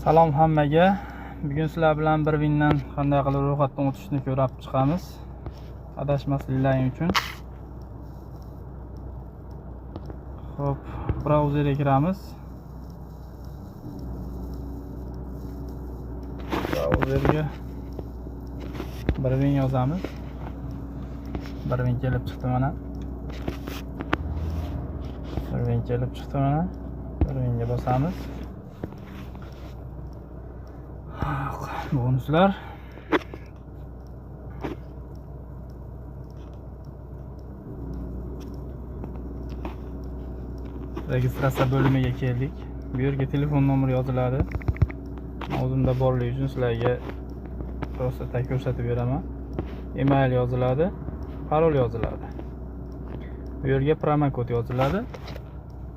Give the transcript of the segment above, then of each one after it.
Salom hammaga. Bugun sizlar bilan bir windan qanday qilib ro'yxatdan o'tishni ko'rib chiqamiz. Adashmasliklaring uchun. Xo'p, brauzerga kiramiz. Brauzerga bir win yozamiz. Bir win kelib chiqdi mana. Bir win kelib chiqdi mana. Bir winga bosamiz. Bonuslar. Registratsiya bo'limiga keldik. Bu yerga telefon nomeri yoziladi. O'zimda borligi uchun sizlarga ro'yxatda ko'rsatib beraman. Email yoziladi, parol yoziladi. Bu yerga promo kod yoziladi.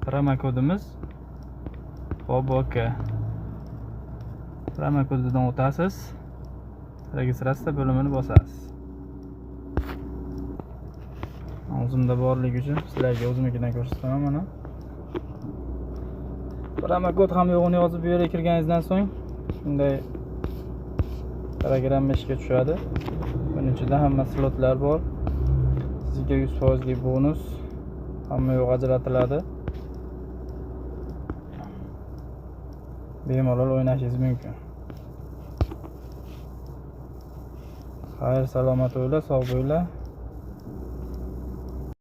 Promo kodimiz OBK. Promo kodidan o'tasiz. Registratsiya bo'limini bosasiz. O'zimda borligi uchun sizlarga o'zimnikidan ko'rsataman mana. Promo kod ham yo'g'ini yozib bu yerga kirganingizdan so'ng shunday programma ishga tushadi. Buning ichida hamma slotlar bor. Sizga 100% lik bonus hamma yo'q ajratiladi. Bemalol o'ynashingiz mumkin. Xayr, salomat o'yla, sog' bo'yla.